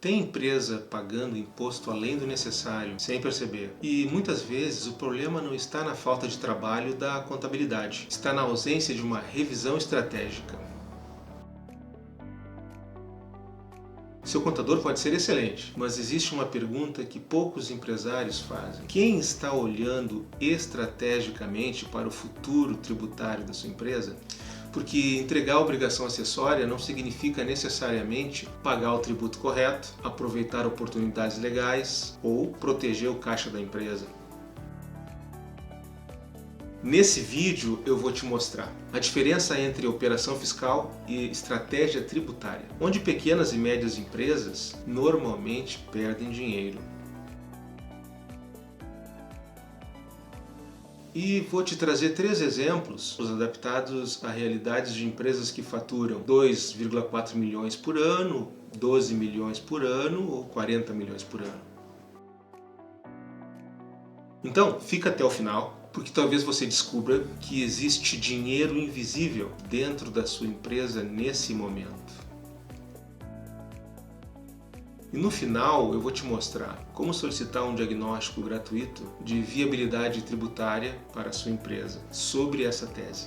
Tem empresa pagando imposto além do necessário, sem perceber. E muitas vezes o problema não está na falta de trabalho da contabilidade, está na ausência de uma revisão estratégica. Seu contador pode ser excelente, mas existe uma pergunta que poucos empresários fazem. Quem está olhando estrategicamente para o futuro tributário da sua empresa? Porque entregar a obrigação acessória não significa necessariamente pagar o tributo correto, aproveitar oportunidades legais ou proteger o caixa da empresa. Nesse vídeo eu vou te mostrar a diferença entre operação fiscal e estratégia tributária, onde pequenas e médias empresas normalmente perdem dinheiro. E vou te trazer 3 exemplos adaptados a realidades de empresas que faturam 2,4 milhões por ano, 12 milhões por ano ou 40 milhões por ano. Então, fica até o final, porque talvez você descubra que existe dinheiro invisível dentro da sua empresa nesse momento. E no final eu vou te mostrar como solicitar um diagnóstico gratuito de viabilidade tributária para a sua empresa sobre essa tese.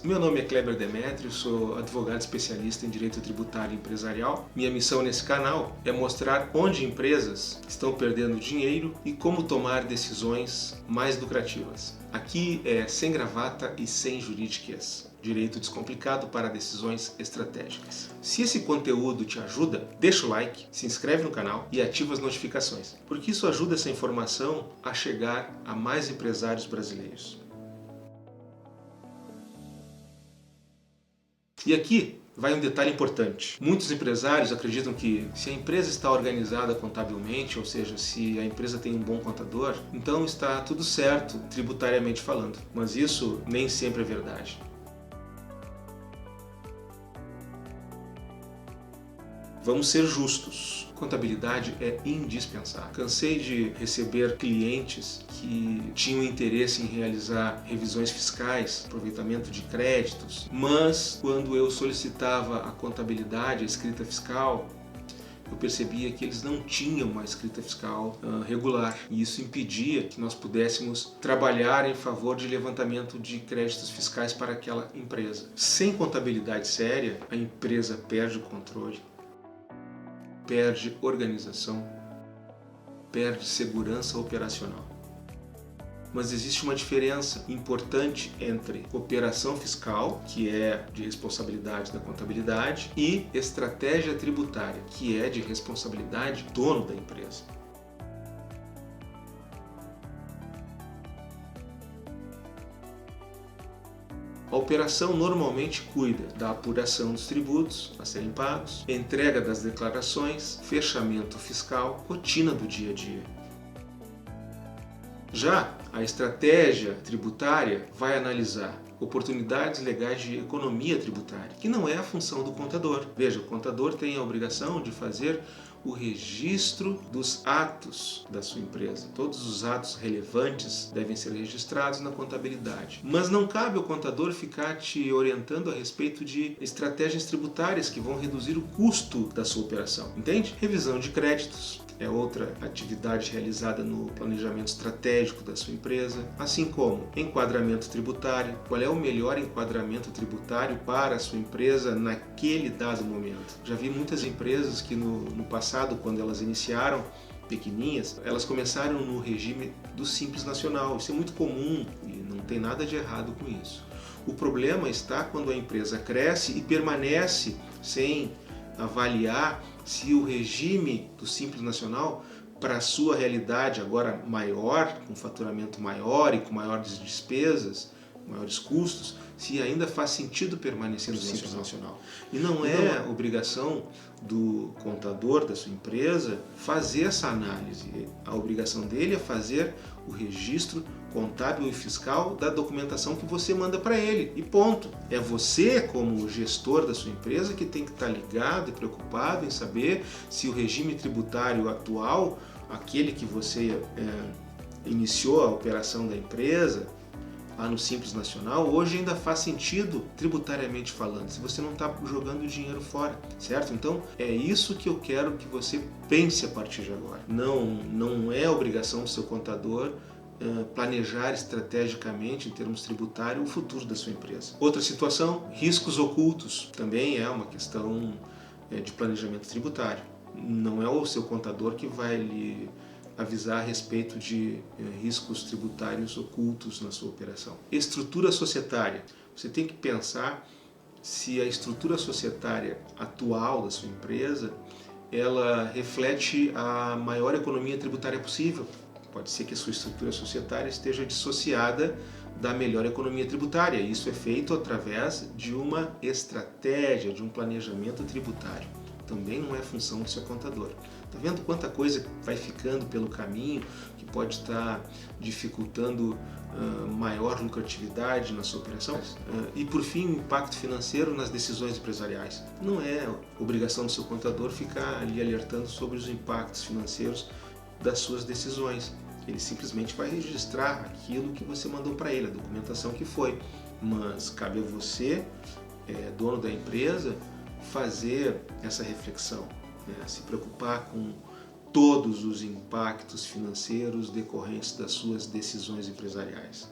Meu nome é Kleber Demétrio, sou advogado especialista em direito tributário empresarial. Minha missão nesse canal é mostrar onde empresas estão perdendo dinheiro e como tomar decisões mais lucrativas. Aqui é sem gravata e sem juridiquês. Direito descomplicado para decisões estratégicas. Se esse conteúdo te ajuda, deixa o like, se inscreve no canal e ativa as notificações, porque isso ajuda essa informação a chegar a mais empresários brasileiros. E aqui vai um detalhe importante. Muitos empresários acreditam que se a empresa está organizada contabilmente, ou seja, se a empresa tem um bom contador, então está tudo certo tributariamente falando. Mas isso nem sempre é verdade. Vamos ser justos. Contabilidade é indispensável. Cansei de receber clientes que tinham interesse em realizar revisões fiscais, aproveitamento de créditos, mas quando eu solicitava a contabilidade, a escrita fiscal, eu percebia que eles não tinham uma escrita fiscal regular e isso impedia que nós pudéssemos trabalhar em favor de levantamento de créditos fiscais para aquela empresa. Sem contabilidade séria, a empresa perde o controle, perde organização, perde segurança operacional. Mas existe uma diferença importante entre operação fiscal, que é de responsabilidade da contabilidade, e estratégia tributária, que é de responsabilidade do dono da empresa. A operação normalmente cuida da apuração dos tributos a serem pagos, entrega das declarações, fechamento fiscal, rotina do dia a dia. Já a estratégia tributária vai analisar oportunidades legais de economia tributária, que não é a função do contador. Veja, o contador tem a obrigação de fazer o registro dos atos da sua empresa. Todos os atos relevantes devem ser registrados na contabilidade. Mas não cabe ao contador ficar te orientando a respeito de estratégias tributárias que vão reduzir o custo da sua operação. Entende? Revisão de créditos é outra atividade realizada no planejamento estratégico da sua empresa, assim como enquadramento tributário. Qual é o melhor enquadramento tributário para a sua empresa naquele dado momento? Já vi muitas empresas que no passado, quando elas iniciaram pequeninhas, elas começaram no regime do Simples Nacional. Isso é muito comum e não tem nada de errado com isso. O problema está quando a empresa cresce e permanece sem avaliar se o regime do Simples Nacional, para a sua realidade agora maior, com faturamento maior e com maiores despesas, maiores custos, se ainda faz sentido permanecer no Simples Nacional. E não é obrigação do contador da sua empresa fazer essa análise. A obrigação dele é fazer o registro contábil e fiscal da documentação que você manda para ele. E ponto. É você, como gestor da sua empresa, que tem que estar ligado e preocupado em saber se o regime tributário atual, aquele que você iniciou a operação da empresa, lá no Simples Nacional, hoje ainda faz sentido tributariamente falando, se você não está jogando dinheiro fora, certo? Então é isso que eu quero que você pense a partir de agora. Não é obrigação do seu contador planejar estrategicamente, em termos tributários, o futuro da sua empresa. Outra situação, riscos ocultos, também é uma questão de planejamento tributário. Não é o seu contador que vai lhe avisar a respeito de riscos tributários ocultos na sua operação. Estrutura societária. Você tem que pensar se a estrutura societária atual da sua empresa ela reflete a maior economia tributária possível. Pode ser que a sua estrutura societária esteja dissociada da melhor economia tributária. Isso é feito através de uma estratégia, de um planejamento tributário. Também não é função do seu contador. Está vendo quanta coisa vai ficando pelo caminho que pode estar dificultando maior lucratividade na sua operação? E por fim, o impacto financeiro nas decisões empresariais. Não é obrigação do seu contador ficar ali alertando sobre os impactos financeiros das suas decisões. Ele simplesmente vai registrar aquilo que você mandou para ele, a documentação que foi. Mas cabe a você, dono da empresa, fazer essa reflexão, se preocupar com todos os impactos financeiros decorrentes das suas decisões empresariais.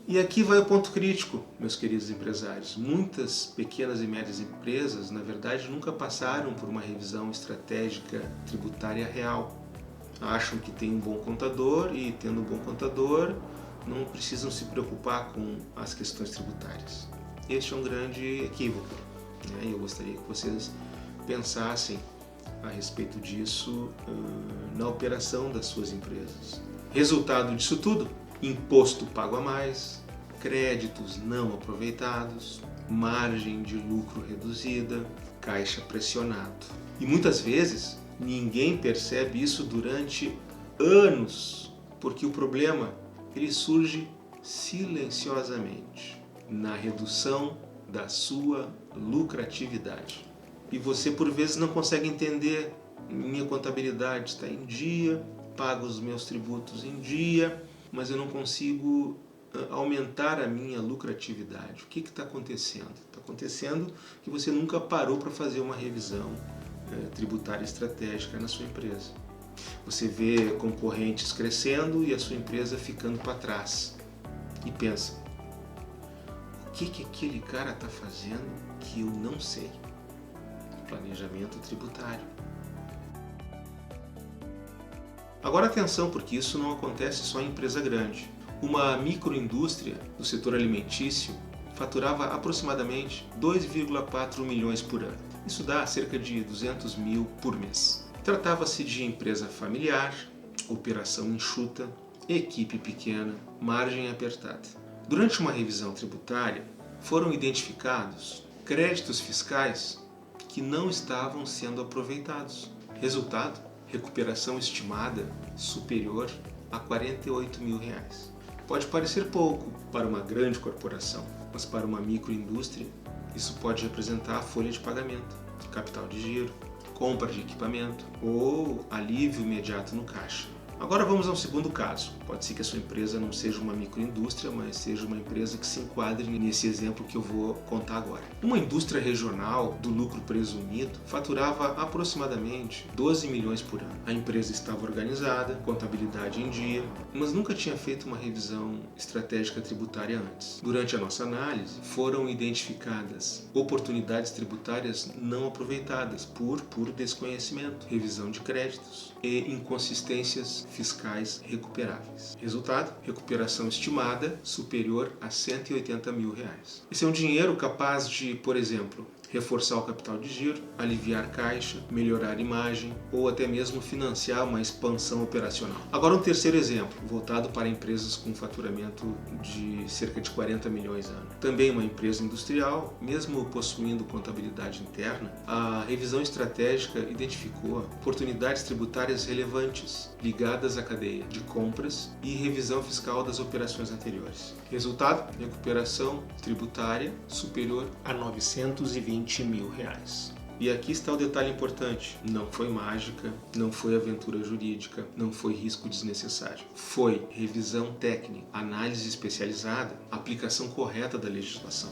E aqui vai o ponto crítico, meus queridos empresários. Muitas pequenas e médias empresas, na verdade, nunca passaram por uma revisão estratégica tributária real. Acham que tem um bom contador e, tendo um bom contador, não precisam se preocupar com as questões tributárias. Este é um grande equívoco, e eu gostaria que vocês pensassem a respeito disso na operação das suas empresas. Resultado disso tudo? Imposto pago a mais, créditos não aproveitados, margem de lucro reduzida, caixa pressionado. E muitas vezes ninguém percebe isso durante anos, porque o problema ele surge silenciosamente na redução da sua lucratividade. E você por vezes não consegue entender, minha contabilidade está em dia, pago os meus tributos em dia, mas eu não consigo aumentar a minha lucratividade. O que está acontecendo? Está acontecendo que você nunca parou para fazer uma revisão tributária estratégica na sua empresa. Você vê concorrentes crescendo e a sua empresa ficando para trás. E pensa, o que aquele cara está fazendo que eu não sei? Planejamento tributário. Agora atenção, porque isso não acontece só em empresa grande. Uma microindústria do setor alimentício faturava aproximadamente 2,4 milhões por ano. Isso dá cerca de 200 mil por mês. Tratava-se de empresa familiar, operação enxuta, equipe pequena, margem apertada. Durante uma revisão tributária, foram identificados créditos fiscais que não estavam sendo aproveitados. Resultado, recuperação estimada superior a 48 mil reais. Pode parecer pouco para uma grande corporação, mas para uma microindústria isso pode representar a folha de pagamento, capital de giro, compra de equipamento ou alívio imediato no caixa. Agora vamos ao segundo caso. Pode ser que a sua empresa não seja uma microindústria, mas seja uma empresa que se enquadre nesse exemplo que eu vou contar agora. Uma indústria regional do lucro presumido faturava aproximadamente 12 milhões por ano. A empresa estava organizada, contabilidade em dia, mas nunca tinha feito uma revisão estratégica tributária antes. Durante a nossa análise, foram identificadas oportunidades tributárias não aproveitadas por puro desconhecimento, revisão de créditos e inconsistências fiscais recuperáveis. Resultado, recuperação estimada superior a 180 mil reais. Esse é um dinheiro capaz de, por exemplo, reforçar o capital de giro, aliviar caixa, melhorar imagem ou até mesmo financiar uma expansão operacional. Agora um terceiro exemplo, voltado para empresas com faturamento de cerca de 40 milhões ano. Também uma empresa industrial, mesmo possuindo contabilidade interna, a revisão estratégica identificou oportunidades tributárias relevantes ligadas à cadeia de compras e revisão fiscal das operações anteriores. Resultado, recuperação tributária superior a 920 mil reais. E aqui está o detalhe importante: não foi mágica, não foi aventura jurídica, não foi risco desnecessário. Foi revisão técnica, análise especializada, aplicação correta da legislação.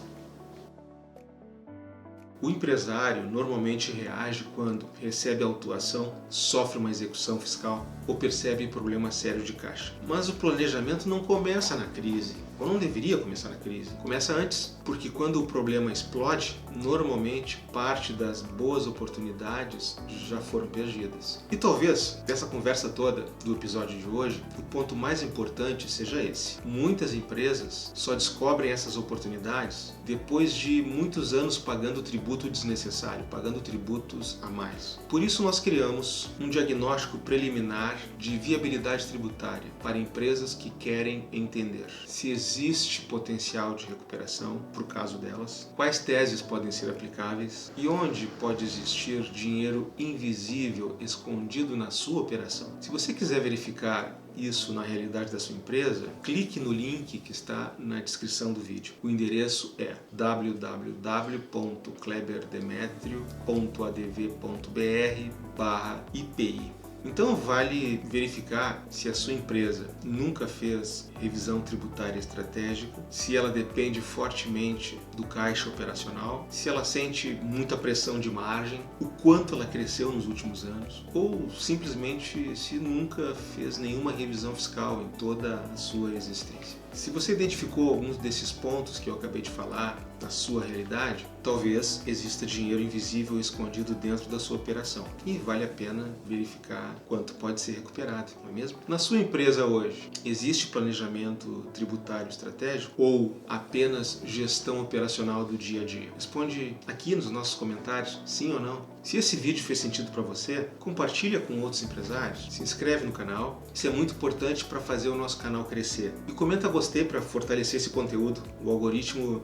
O empresário normalmente reage quando recebe a autuação, sofre uma execução fiscal ou percebe problema sério de caixa. Mas o planejamento não começa na crise, ou não deveria começar na crise. Começa antes, porque quando o problema explode, normalmente parte das boas oportunidades já foram perdidas. E talvez, dessa conversa toda do episódio de hoje, o ponto mais importante seja esse. Muitas empresas só descobrem essas oportunidades depois de muitos anos pagando tributo desnecessário, pagando tributos a mais. Por isso nós criamos um diagnóstico preliminar de viabilidade tributária para empresas que querem entender se existe potencial de recuperação para o caso delas, quais teses podem ser aplicáveis e onde pode existir dinheiro invisível escondido na sua operação. Se você quiser verificar isso na realidade da sua empresa, clique no link que está na descrição do vídeo. O endereço é www.kleberdemetrio.adv.br/IPI. Então vale verificar se a sua empresa nunca fez revisão tributária estratégica, se ela depende fortemente do caixa operacional, se ela sente muita pressão de margem, o quanto ela cresceu nos últimos anos, ou simplesmente se nunca fez nenhuma revisão fiscal em toda a sua existência. Se você identificou alguns desses pontos que eu acabei de falar na sua realidade, talvez exista dinheiro invisível escondido dentro da sua operação e vale a pena verificar quanto pode ser recuperado, não é mesmo? Na sua empresa hoje, existe planejamento tributário estratégico ou apenas gestão operacional do dia a dia? Responde aqui nos nossos comentários, sim ou não. Se esse vídeo fez sentido para você, compartilha com outros empresários, se inscreve no canal, isso é muito importante para fazer o nosso canal crescer. E comenta gostei para fortalecer esse conteúdo. O algoritmo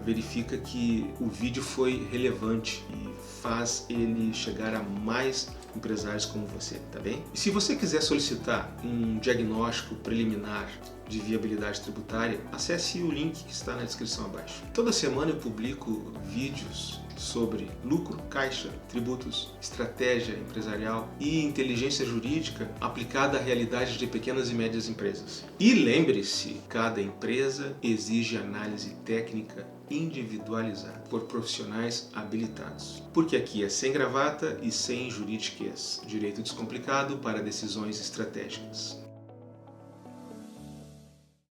verifica que o vídeo foi relevante e faz ele chegar a mais empresários como você, tá bem? E se você quiser solicitar um diagnóstico preliminar de viabilidade tributária, acesse o link que está na descrição abaixo. Toda semana eu publico vídeos sobre lucro, caixa, tributos, estratégia empresarial e inteligência jurídica aplicada à realidade de pequenas e médias empresas. E lembre-se, cada empresa exige análise técnica individualizada por profissionais habilitados. Porque aqui é sem gravata e sem juridiquês. Direito descomplicado para decisões estratégicas.